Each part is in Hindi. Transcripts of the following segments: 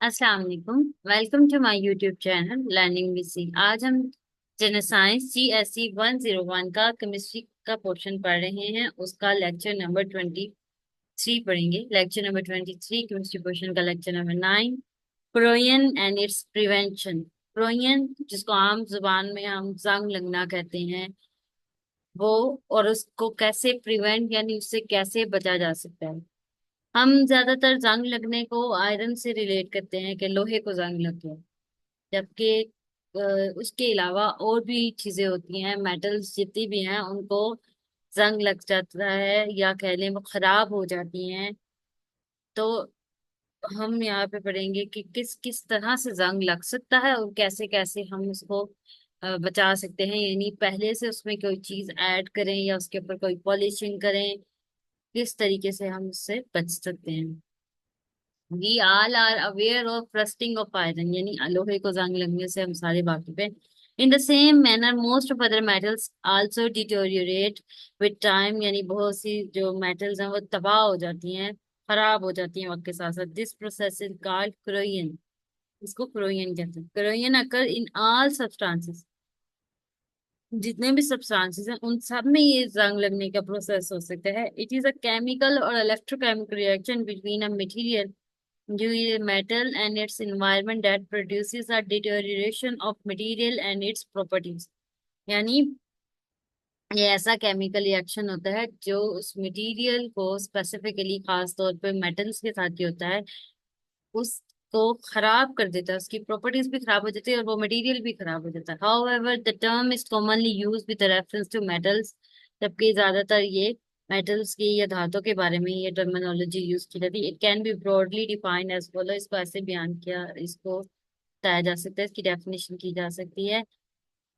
अस्सलाम वालेकुम। Welcome to my YouTube channel learning with C. आज हम जनरल साइंस GSE 101 का केमिस्ट्री का पोर्शन पढ़ रहे हैं। उसका लेक्चर नंबर 23 पढ़ेंगे। लेक्चर नंबर 23 केमिस्ट्री पोर्शन का lecture number 9, corrosion and its prevention. Corrosion, जिसको आम जुबान में हम जंग लगना कहते हैं, वो और उसको कैसे प्रिवेंट यानी उससे कैसे बचा जा सकता है। हम ज्यादातर जंग लगने को आयरन से रिलेट करते हैं कि लोहे को जंग लग गया, जबकि अ, उसके अलावा और भी चीजें होती हैं। मेटल्स जितनी भी हैं उनको जंग लग जाता है या कह लें वो खराब हो जाती हैं। तो हम यहाँ पे पढ़ेंगे कि किस किस तरह से जंग लग सकता है और कैसे कैसे हम उसको बचा सकते हैं। यानी पहले से उसमें कोई चीज ऐड करें या उसके ऊपर कोई पॉलिशिंग करें, किस तरीके से हम उससे बच सकते हैं। We all are aware of rusting of iron, यानी लोहे को जंग लगने से हम सारे वाकिफ हैं। In the same manner most of other metals also deteriorate with time, यानी बहुत सी जो मेटल्स हैं वो तबाह हो जाती हैं, खराब हो जाती हैं वक्त के साथ साथ। This process is called corrosion. इसको क्रोयन कहते हैं। क्रोयन अकर इन ऑल सब्सटेंसेस, जितने भी सब्सटेंसेस हैं उन सब में ये जंग लगने का प्रोसेस हो सकता है। इट इज अ केमिकल और electrochemical reaction between a material due to metal and its environment that produces a deterioration of material and its properties। यानी ये ऐसा केमिकल रिएक्शन होता है जो उस मटेरियल को, स्पेसिफिकली खास तौर पे मेटल्स के साथ ही होता है, उसको खराब कर देता है। उसकी प्रॉपर्टीज भी खराब हो जाती है और वो मटेरियल भी खराब हो जाता है। However the term is commonly used with reference to metals, जबकि ज्यादातर ये मेटल्स की या धातुओं के बारे में ये टर्मिनोलॉजी यूज की जाती है। It can be broadly defined as follow. इसको ऐसे बयान किया, इसको बताया जा सकता है, इसकी डेफिनेशन की जा सकती है।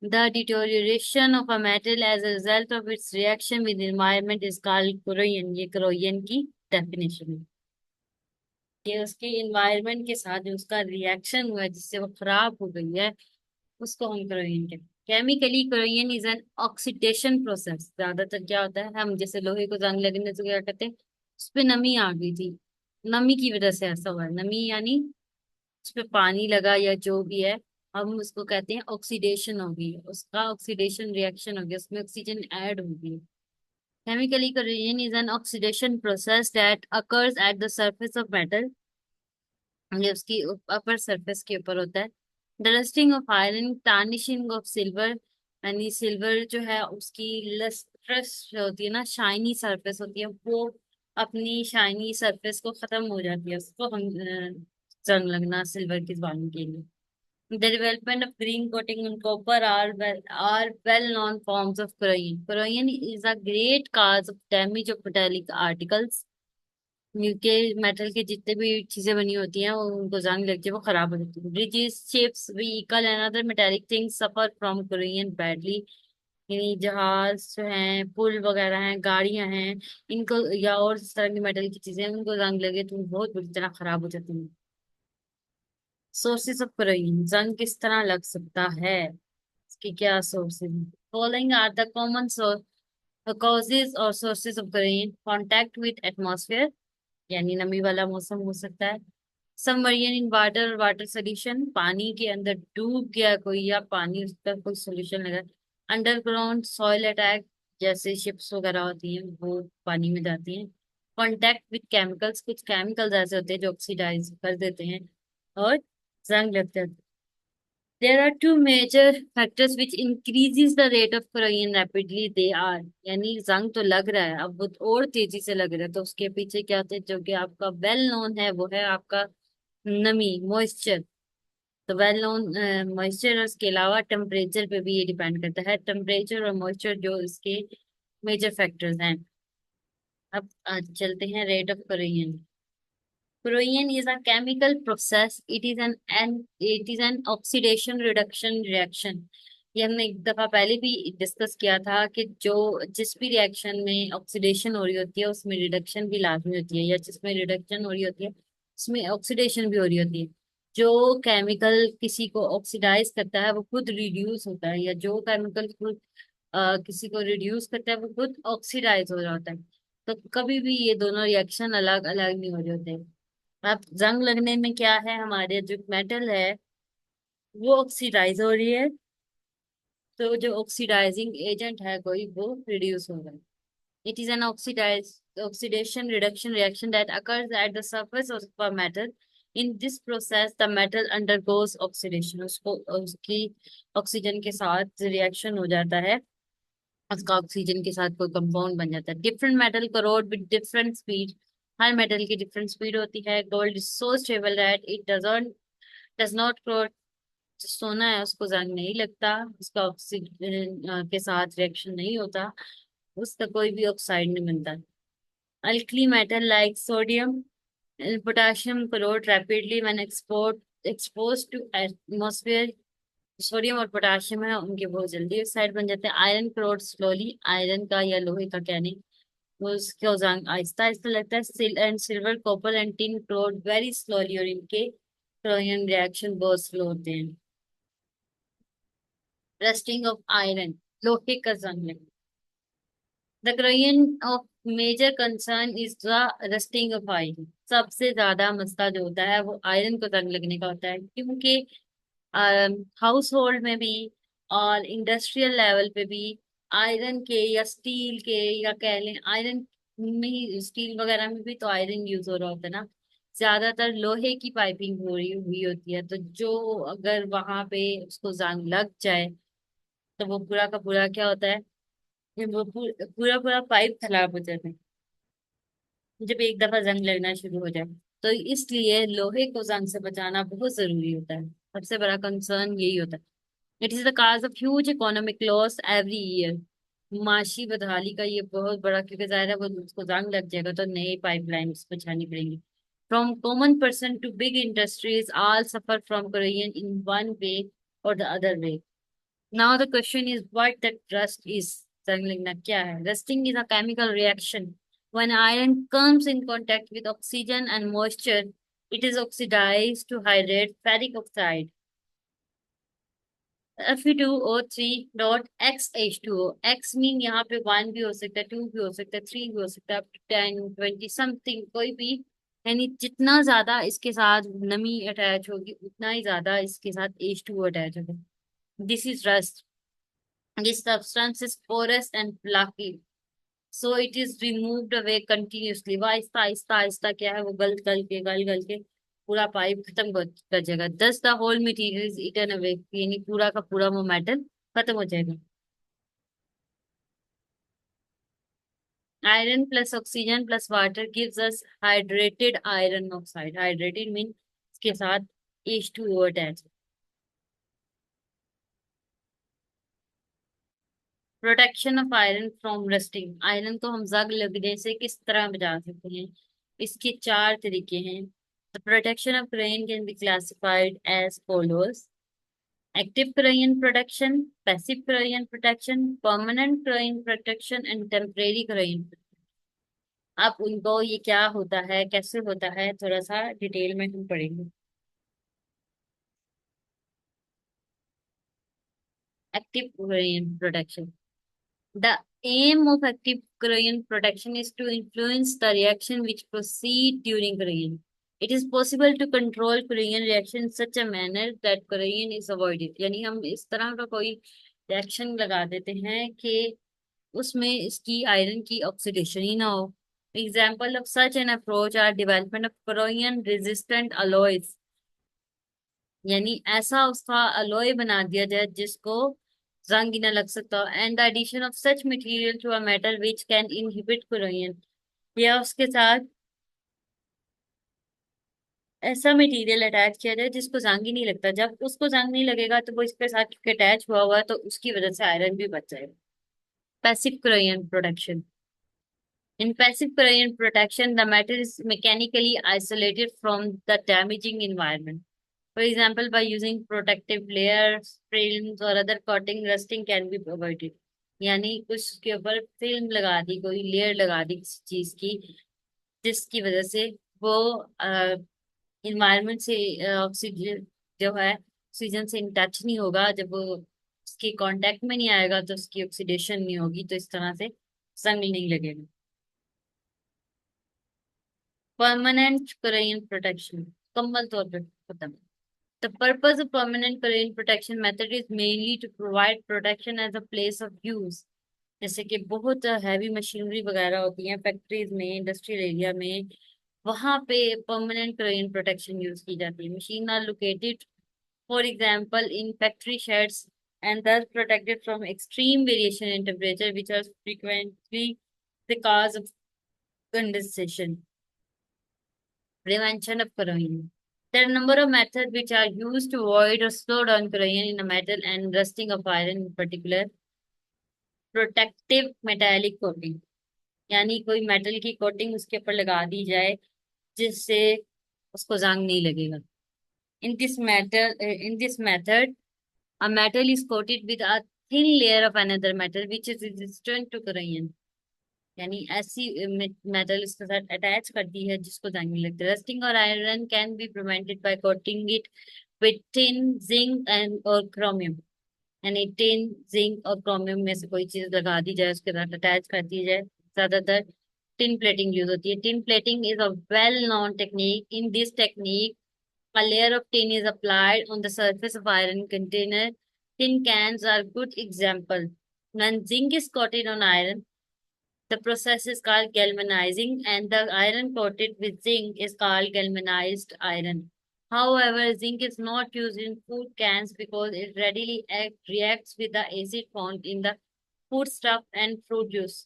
The deterioration of a metal as a result of its reaction with environment is called corrosion. ये क्रोयन की डेफिनेशन है कि उसके इन्वायरमेंट के साथ जो उसका रिएक्शन हुआ है जिससे वो खराब हो गई है, उसको हम क्रोयन कहते हैं। Chemically corrosion is an oxidation process. ज्यादातर क्या होता है, हम जैसे लोहे को जंग लगने से क्या कहते हैं, उस पे नमी आ गई थी, नमी की वजह से ऐसा हुआ है। नमी यानी उस पे पानी लगा या जो भी है, हम उसको कहते हैं ऑक्सीडेशन हो गई है, उसका ऑक्सीडेशन रिएक्शन हो गया, उसमें ऑक्सीजन ऐड हो गई। Chemically corrosion is an oxidation process that occurs at the surface of metal. ये उसकी अपर सरफेस के ऊपर होता है। The rusting of iron, tarnishing of silver, यानी सिल्वर जो है उसकी लस्ट्रस जो होती है ना, शाइनी सरफेस होती है, वो अपनी शाइनी सरफेस को खत्म हो जाती है, उसको हम जंग लगना सिल्वर की जुबान के लिए। The development of green coating on copper are well known forms of corrosion. Corrosion is a great cause of damage of metallic articles. के मेटल के जितने भी चीजें बनी होती हैं वो उनको जंग लगती है, वो खराब हो जाती है। Bridges, ships, vehicle and other metallic things suffer from Korean badly. यानी जहाज जो हैं, पुल वगैरह हैं, गाड़ियां हैं, इनको या और इस तरह की मेटल की चीजें उनको जंग लगे तो वो बहुत बुरी तरह खराब हो जाती हैं। सोर्सेस ऑफ कोरियन, जंग किस तरह लग सकता है, इसके क्या सोर्सेज हैं। Following are the common causes और sources of grain: contact with atmosphere, यानी नमी वाला मौसम हो सकता है। Submarine in water, water solution, पानी के अंदर डूब गया कोई या पानी उसका कोई सोल्यूशन लगा। अंडरग्राउंड सॉइल अटैक, जैसे शिप्स वगैरह होती हैं वो पानी में जाती हैं। कांटेक्ट विद केमिकल्स, कुछ केमिकल्स ऐसे होते हैं जो ऑक्सीडाइज कर देते हैं और जंग लग जाती है। There are two major factors which increases the rate of corrosion rapidly. They are, यानी जंग तो लग रहा है, अब वो और तेजी से लग रहा है, तो उसके पीछे क्या होता है जो कि आपका वेल नोन है, वो है आपका नमी, मॉइस्चर। तो वेल नोन मॉइस्चर, और उसके अलावा टेम्परेचर पे भी ये डिपेंड करता है। टेम्परेचर और मॉइस्चर जो इसके मेजर फैक्टर्स हैं। अब चलते हैं rate of corrosion. Corrosion is a chemical process. It is an oxidation reduction reaction। ये हमने एक दफा पहले भी डिस्कस किया था कि जो जिस भी रिएक्शन में ऑक्सीडेशन हो रही होती है उसमें रिडक्शन भी लाजमी होती है, या जिसमें रिडक्शन हो रही होती है उसमें ऑक्सीडेशन भी हो रही होती है। जो केमिकल किसी को ऑक्सीडाइज करता है वो खुद रिड्यूस होता है, या जो केमिकल खुद किसी को रिड्यूस करता है वो खुद ऑक्सीडाइज हो जाता है। तो कभी भी ये दोनों रिएक्शन अलग अलग नहीं हो रहे होते। अब जंग लगने में क्या है, हमारे जो मेटल है वो ऑक्सीडाइज हो रही है, तो जो ऑक्सीडाइजिंग एजेंट है कोई वो रिड्यूस हो रहा है। It is an oxidation reduction reaction that occurs at the surface of a metal. In this process the metal undergoes oxidation, उसको उसकी ऑक्सीजन के साथ रिएक्शन हो जाता है, उसका ऑक्सीजन के साथ कोई कंपाउंड बन जाता है। Different metal crore with different speed, her metal की डिफरेंट स्पीड होती है। Gold is so stable that it does not crore. जो सोना है उसको जंग नहीं लगता, उसका ऑक्सीजन के साथ रिएक्शन नहीं होता, उसका कोई भी ऑक्साइड नहीं बनता। Alkali metal like sodium and potassium corrode rapidly when exposed to atmosphere। Sodium और पोटाशियम है उनके बहुत जल्दी ऑक्साइड बन जाते हैं। आयरन क्लोराइड स्लोली, आयरन का या लोहे का कहने वो उसके जंग आहिस्ता आहिस्ता लगता है। Silver copper and tin chloride very slowly, और इनके क्रोनियन रिएक्शन बहुत स्लो होते हैं। रस्टिंग ऑफ आयरन, लोहे का जंग लगना। The corrosion of major concern is the rusting of iron. सबसे ज्यादा मसला जो होता है वो आयरन को जंग लगने का होता है, क्योंकि हाउस होल्ड में भी और इंडस्ट्रियल लेवल पे भी आयरन के या स्टील के, या कह लें आयरन में ही, स्टील वगैरह में भी तो आयरन यूज हो रहा होता है ना। ज्यादातर लोहे की पाइपिंग हो रही हुई होती है, तो जो अगर वहां पे उसको जंग लग जाए तो वो पूरा का पूरा क्या होता है कि वो पूरा पूरा पाइप खराब हो जाता है जब एक दफा जंग लगना शुरू हो जाए। तो इसलिए लोहे को जंग से बचाना बहुत जरूरी होता है, सबसे बड़ा कंसर्न यही होता है। It is the cause of huge economic loss every year. माशी बदहाली का ये बहुत बड़ा, क्योंकि जाहिर है वो उसको जंग लग जाएगा तो नई पाइपलाइन बिछानी पड़ेंगी। From common person to big industries all suffer from corrosion in one way और the other way. Now the question is what that rust is. जंग लगना क्या है? Rusting is a chemical reaction when iron comes in contact with oxygen and moisture, it is oxidized to hydrate ferric oxide Fe2O3 dot XH2O। X mean यहाँ पे 1 भी हो सकता है, 2 भी हो सकता है, 3 भी हो सकता है, अप टू 10 20 समथिंग कोई भी। यानी जितना ज्यादा इसके साथ नमी अटैच होगी उतना ही ज्यादा इसके साथ H2O अटैच होगा। This is rust. This substance is porous and fluffy, so it is removed away continuously. वो आहिस्ता आहिस्ता आहिस्ता क्या है, वो गल गल के पूरा पाइप खत्म कर जाएगा। Thus the whole material is eaten away, यानी पूरा का पूरा वो मेटल खत्म हो जाएगा। Iron plus oxygen plus water gives us hydrated iron oxide. Hydrated mean इसके साथ H2O attach. Protection of iron from rusting, iron को हम जंग लगने से किस तरह बचा सकते हैं? इसके चार तरीके हैं। The protection of crane can be classified as follows: active crane protection, passive crane protection, permanent crane protection and temporary crane. अब उनको ये क्या होता है, कैसे होता है, थोड़ा सा डिटेल में हम पढ़ेंगे। Active crane protection, the aim of active Korean protection is to influence the reaction which proceed during Korean. It is possible to control Korean reaction in such a manner that Korean is avoided। यानी हम इस तरह का कोई रिएक्शन लगा देते हैं कि उसमें इसकी आयरन की ऑक्सीडेशन ही ना हो। Example of such an approach are development of corrosion resistant alloys, यानी ऐसा उसका अलॉय बना दिया जाए जिसको जंग ही ना लग सकता। And the addition of such material to a metal which can inhibit corrosion, या उसके साथ ऐसा मटेरियल अटैच किया जाए जिसको जंग ही नहीं लगता। जब उसको जंग नहीं लगेगा तो वो इसके साथ क्योंकि अटैच हुआ है तो उसकी वजह से आयरन भी बच जाएगा। Passive corrosion protection, in passive Korean protection, the matter is mechanically isolated from the damaging environment. For example, by using protective layers, films or other coating, rusting can be avoided। यानी कुछ उसके ऊपर फिल्म लगा दी, कोई लेयर लगा दी किसी चीज की, जिसकी वजह से वो इन्वायरमेंट से ऑक्सीजन जो है ऑक्सीजन से इन टच नहीं होगा। जब वो उसके कांटेक्ट में नहीं आएगा तो उसकी ऑक्सीडेशन नहीं होगी, तो इस तरह से जंग नहीं लगेगा। परमानेंट कोरियन प्रोटेक्शन, मुकम्मल तौर पर खत्म। The purpose of permanent Korean protection method is mainly to provide protection as a place of use। जैसे कि बहुत हैवी मशीनरी वगैरह होती हैं फैक्ट्रीज में, इंडस्ट्रियल एरिया में, वहां पे परमानेंट कोरियन प्रोटेक्शन यूज की जाती है। Machine are located for example in factory sheds and thus protected from extreme variation in temperature which are frequently the cause of condensation। Prevention of corrosion. There are a number of methods which are used to avoid or slow down corrosion in a metal and rusting of iron in particular। Protective metallic coating, यानी कोई मेटल की कोटिंग उसके ऊपर लगा दी जाए जिससे उसको जंग नहीं लगेगा। In this method, a metal is coated with a thin layer of another metal which is resistant to corrosion। यानी ऐसी मेटल इसके साथ अटैच कर दी है जिसको जंग नहीं लगती। रस्टिंग और iron can be prevented by coating it with tin, zinc and और क्रोमियम। यानी टिन, जिंक और क्रोमियम में से कोई चीज लगा दी जाए, उसके साथ अटैच कर दी जाए। ज्यादातर टिन प्लेटिंग यूज होती है। Tin plating is a well known technique. In this technique a layer of tin is applied on the surface of iron container। Tin cans are good example। When zinc is coated on iron, the process is called galvanizing, and the iron coated with zinc is called galvanized iron। However, zinc is not used in food cans because it readily reacts with the acid found in the foodstuff and fruit juice।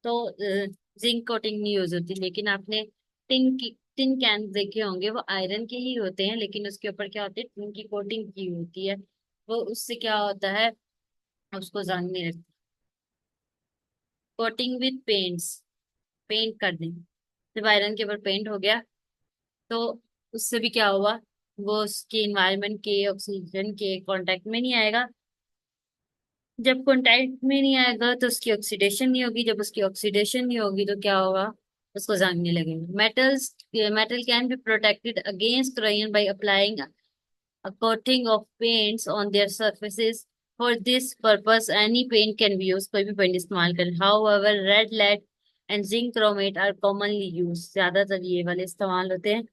तो जिंक कोटिंग नहीं यूज होती, लेकिन आपने टिन कैन देखे होंगे, वो आयरन के ही होते हैं लेकिन उसके ऊपर क्या होती है, टिन की कोटिंग की होती है। वो उससे क्या होता है, उसको जंग नहीं लगती। कोटिंग विथ पेंट्स, पेंट कर दें। जब आयरन के ऊपर पेंट हो गया तो उससे भी क्या हुआ, वो उसके इन्वायरमेंट के ऑक्सीजन के कांटेक्ट में नहीं आएगा। जब कांटेक्ट में नहीं आएगा तो उसकी ऑक्सीडेशन नहीं होगी। जब उसकी ऑक्सीडेशन नहीं होगी तो क्या होगा, उसको जंग नहीं लगेगा। Metal can be protected against corrosion by applying a coating of paints on their surfaces। For this purpose, any paint can be used। कोई भी पेंट इस्तेमाल करें। However, red lead and zinc chromate are commonly used। ज्यादातर ये वाले इस्तेमाल होते हैं।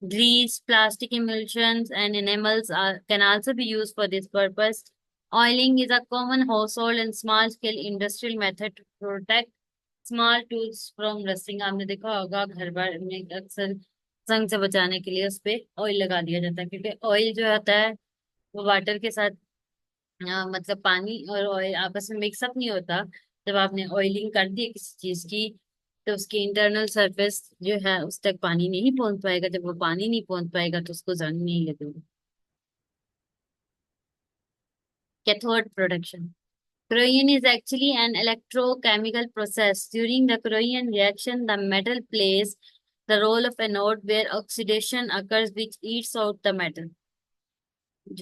Grease, plastic emulsions, and enamels can also be used for this purpose। Oiling is a common household and small-scale industrial method to protect small tools from rusting। आपने देखा होगा घर बार में अक्सर जंग से बचाने के लिए उस पे ऑयल लगा दिया जाता है, क्योंकि ऑयल जो होता है वो वाटर के साथ मतलब पानी और ऑयल आपस में मिक्सअप नहीं होता। जब आपने ऑयलिंग कर दी है किसी चीज की तो उसकी इंटरनल सरफेस जो है उस तक पानी नहीं पहुंच पाएगा। जब वो पानी नहीं पहुंच पाएगा तो उसको जंग नहीं लगेगी। Cathode production. Corrosion is actually an electrochemical process। During the corrosion reaction, the metal plays the role of anode where oxidation occurs which eats out the metal।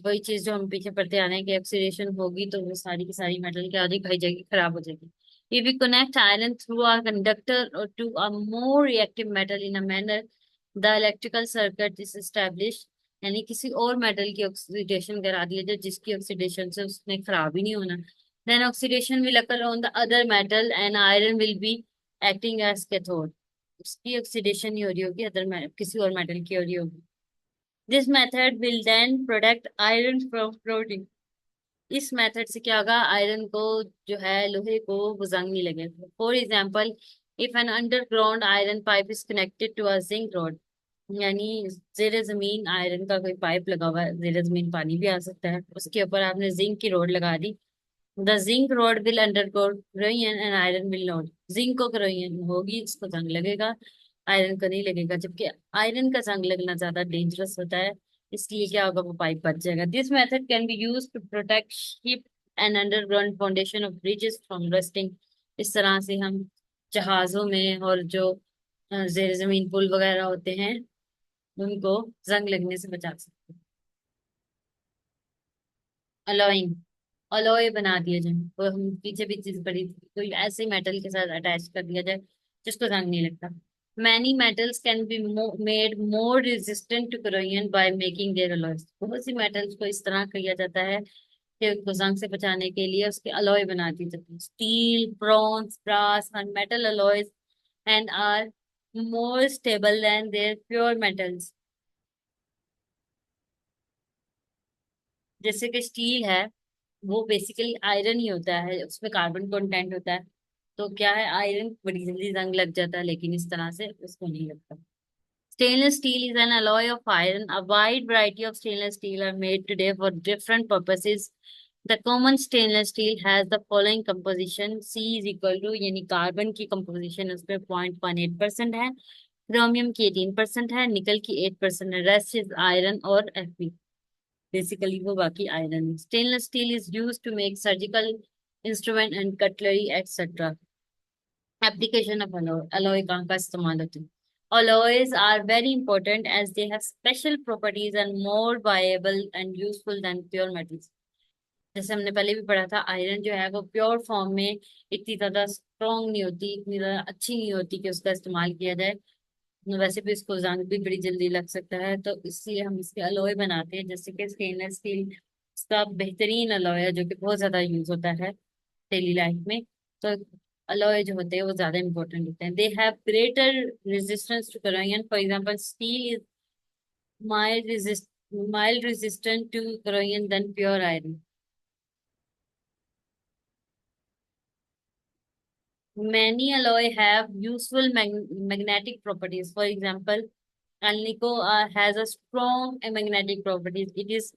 वही चीज जो हम पीछे पढ़ते आ रहे हैं कि ऑक्सीडेशन होगी तो वो सारी की सारी मेटल क्या हो जाएगी, खाई जाएगी, खराब हो जाएगी। If we connect iron through a conductor or to a more reactive metal in a manner, the electrical circuit is established। यानी किसी और मेटल की ऑक्सीडेशन करा दिया जाए जिसकी ऑक्सीडेशन से उसने खराब ही नहीं होना। Then oxidation will occur on the other metal and iron will be acting as cathode। उसकी ऑक्सीडेशन नहीं हो रही होगी, अदर किसी और मेटल की हो रही होगी। This method will then protect iron from corroding। इस मेथड से क्या होगा, आयरन को जो है लोहे को वो जंग नहीं लगेगा। For example, if an underground iron pipe is connected to a zinc rod, यानी जेर जमीन आयरन का कोई पाइप लगा हुआ है, जेर जमीन पानी भी आ सकता है, उसके ऊपर आपने जिंक की रोड लगा दी। The zinc rod will undergo corrosion and iron will not. Zinc को corrosion होगी, इसको जंग लगेगा, आयरन को नहीं लगेगा। जबकि आयरन का जंग लगना ज्यादा डेंजरस होता है, इसलिए क्या होगा, वो पाइप बच जाएगा। This method can be use to protect ship and underground foundation of bridges from rusting. इस तरह से हम जहाजों में और जो जेर जमीन पुल वगैरह होते हैं उनको जंग लगने से बचा सकते हैं। अलोइंग, अलॉय बना दिया जाए, वो हम पीछे भी चीज पड़ी थी, कोई ऐसे मेटल के साथ अटैच कर दिया जाए जिसको जंग नहीं लगता। Many metals can be made more resistant to corrosion by making their alloys. बहुत सी मेटल्स को इस तरह किया जाता है कि उनको जंग से बचाने के लिए उसके अलॉय बना दी जाती है। Steel, bronze, brass and metal alloys and are more stable than their pure metals. जैसे कि स्टील है, वो बेसिकली आयरन ही होता है, उसमें कार्बन कंटेंट होता है। तो क्या है, आयरन बड़ी जल्दी जंग लग जाता है, लेकिन इस तरह से उसको नहीं लगता। Stainless steel is an alloy of iron. A wide variety of stainless steel are made today for different purposes. The common stainless steel has the following composition: C is equal to, यानी कार्बन की composition उसमें 0.18% है, क्रोमियम की 18% है, निकल की 8% है, रेस्ट इज आयरन और Fe। बेसिकली वो बाकी आयरन है। Stainless steel is use to make surgical instrument and cutlery etcetera. Application of alloy, alloy कहाँ का इस्तेमाल होती है? Alloys are very important as they have special properties and more viable and useful than pure metals। जैसे हमने पहले भी पढ़ा था, आयरन जो है वो प्योर फॉर्म में इतनी ज्यादा स्ट्रॉन्ग नहीं होती, इतनी ज्यादा अच्छी नहीं होती कि उसका इस्तेमाल किया जाए। वैसे भी इसको जंग भी बड़ी जल्दी लग सकता है, तो इसलिए हम इसके अलॉय बनाते हैं, जैसे कि स्टेनलेस स्टील इसका बेहतरीन अलॉय है, जो कि बहुत ज्यादा यूज होता है डेली लाइफ में। तो अलॉय जो होते हैं वो ज्यादा इंपॉर्टेंट होते हैं। They have greater resistance to corrosion. For example, steel is mild resist mild resistant to corrosion than pure iron. Many alloy have useful magnetic properties. For example, alnico has a strong magnetic properties. It is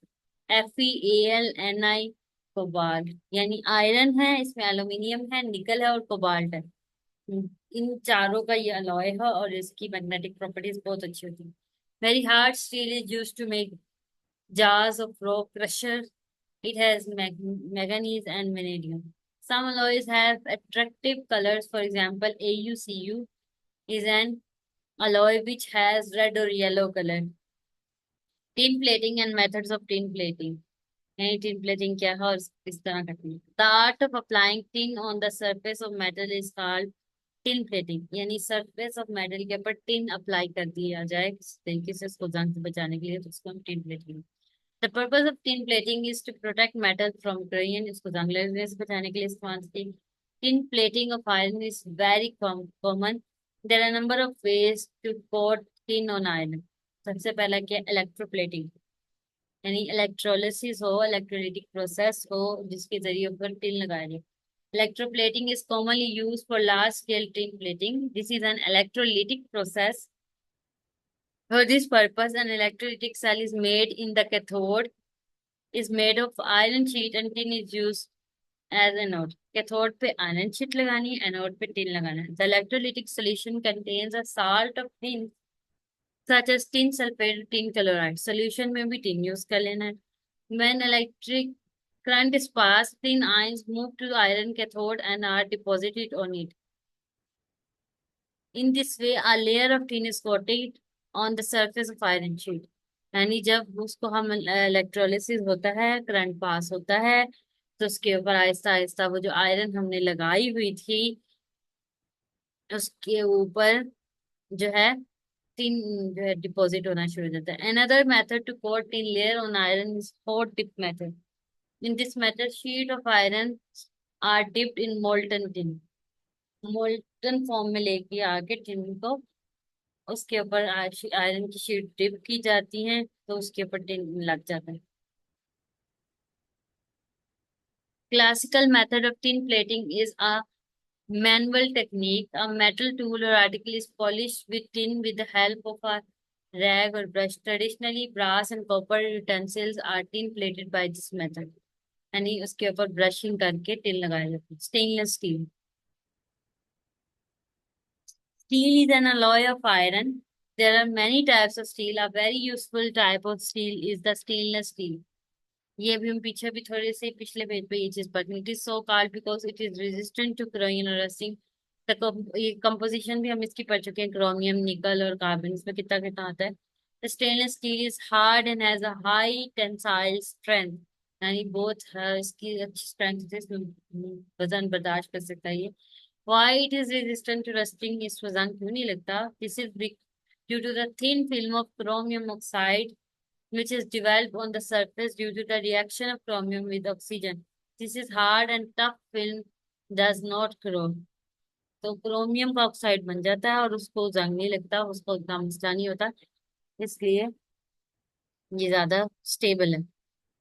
FeAlNi cobalt, यानी आयरन है, इसमें एल्यूमिनियम है, निकल है और कोबाल्ट है। इन चारों का ये अलॉय है और इसकी मैग्नेटिक प्रॉपर्टीज बहुत अच्छी होती है। Very hard steel is use to make jars of rock crusher. It has manganese and vanadium. Some alloys have attractive colors. For example, AuCu is an alloy which has red or yellow color. Tin plating and methods of tin plating. यानी tin plating क्या है और इस तरह करनी है। The art of applying tin on the surface of metal is called tin plating। यानी surface of metal के ऊपर tin अप्लाई कर दिया जाए किस तरीके से उसको जंग से बचाने के लिए, तो उसको हम tin plating। The purpose of tin plating is to protect metal from corrosion। इसको जंग लगने से बचाने के लिए इस्तेमाल होती है। Tin plating of iron is very common. There are a number of ways to coat tin on iron। सबसे पहला क्या, इलेक्ट्रोप्लेटिंग, यानी इलेक्ट्रोलिसिस हो, इलेक्ट्रोलिटिक प्रोसेस हो, जिसके जरिए ऊपर टिन लगाया जाए। Electroplating is commonly used for large scale tin plating. This is an electrolytic process. For this purpose, an electrolytic cell is made in the cathode is made of iron sheet and tin is used as anode। Cathode पे आयरन शीट लगानी है, एनोड पे टिन लगाना है। The electrolytic solution contains a salt of tin such as tin sulfate, tin chloride। Solution में भी tin यूज कर लेना है। When electric current is passed, tin ions move to the iron cathode and are deposited on it। In this way, a layer of tin is coated on the surface of iron sheet। यानी जब उसको हम इलेक्ट्रोलिसिस होता है, करंट पास होता है, तो उसके ऊपर आहिस्ता आहिस्ता वो जो आयरन हमने लगाई हुई थी उसके ऊपर जो है टिन जो है डिपॉजिट होना शुरू हो जाता है। Another method to coat tin layer on iron is hot dip method। In this method, sheet of iron are dipped in molten tin। Molten form में लेके आके टिन को उसके ऊपर आयरन की शीट डिप की जाती है, तो उसके ऊपर टिन लग जाता है। Classical method of tin plating is a manual technique। A metal tool or article is polished with tin with the help of a rag or brush। Traditionally, brass and copper utensils are tin plated by this method। यानी उसके ऊपर ब्रशिंग करके टिन लगाया जाता है। Stainless steel, steel is an alloy of iron। There are many types of steel। A very useful type of steel is the stainless steel। ये भी हम पीछे भी थोड़े से पिछले पेज पे ये चीज पढ़ी। It is so called because it is resistant to corrosion और rusting। तक ये कंपोजिशन भी हम इसकी पढ़ चुके हैं, क्रोमियम, निकल और कार्बन, इसमें कितना कितना आता है। The stainless steel is hard and has a high tensile strength। यानी बहुत इसकी अच्छी स्ट्रेंथ है, इसमें वजन बर्दाश्त कर सकता है ये। Why it is resistant to rusting, इसमें जंग क्यों नहीं लगता? This is due to the thin film of chromium oxide which is developed on the surface due to the reaction of chromium with oxygen। This is hard and tough film, does not corrode। तो क्रोमियम का ऑक्साइड बन जाता है और उसको जंग नहीं लगता, उसको उतना मसला नहीं होता, इसलिए ये ज्यादा स्टेबल है।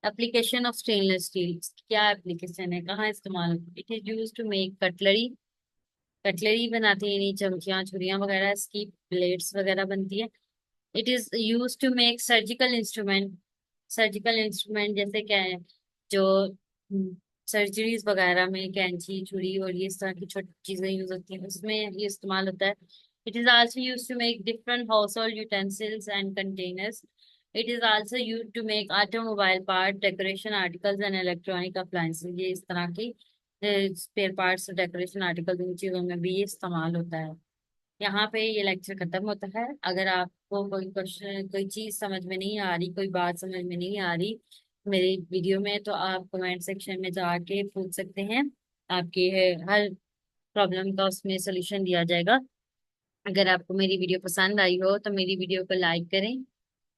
एप्लीकेशन ऑफ स्टेनलेस स्टील, क्या एप्लीकेशन है, कहाँ इस्तेमाल? It is use to make cutlery, cutlery बनाती है, नहीं चमचियाँ छुरियां वगैरह, इसकी ब्लेड्स वगैरह बनती है। It is use to make surgical instrument, surgical instrument जैसे क्या है, जो सर्जरीज वगैरह में कैंची छुरी और ये इस तरह की छोटी चीजें यूज होती हैं, उसमें ये इस्तेमाल होता है। It is also use to make different household utensils and containers. It is also use to make automobile part, decoration articles and electronic appliances, ये इस तरह की स्पेयर पार्ट्स, डेकोरेशन आर्टिकल्स, इन चीजों में भी ये इस्तेमाल होता है। यहाँ पे ये लेक्चर खत्म होता है। अगर आपको कोई क्वेश्चन, कोई चीज समझ में नहीं आ रही, कोई बात समझ में नहीं आ रही मेरी वीडियो में, तो आप कमेंट सेक्शन में जाके पूछ सकते हैं। आपकी हर प्रॉब्लम का उसमें सोल्यूशन दिया जाएगा। अगर आपको मेरी वीडियो पसंद आई हो तो मेरी वीडियो को लाइक करें,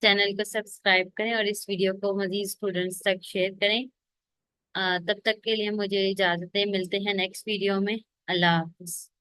चैनल को सब्सक्राइब करें और इस वीडियो को मजीद स्टूडेंट्स तक शेयर करें। तब तक के लिए मुझे इजाजत है, मिलते हैं नेक्स्ट वीडियो में। अल्लाह हाफिज।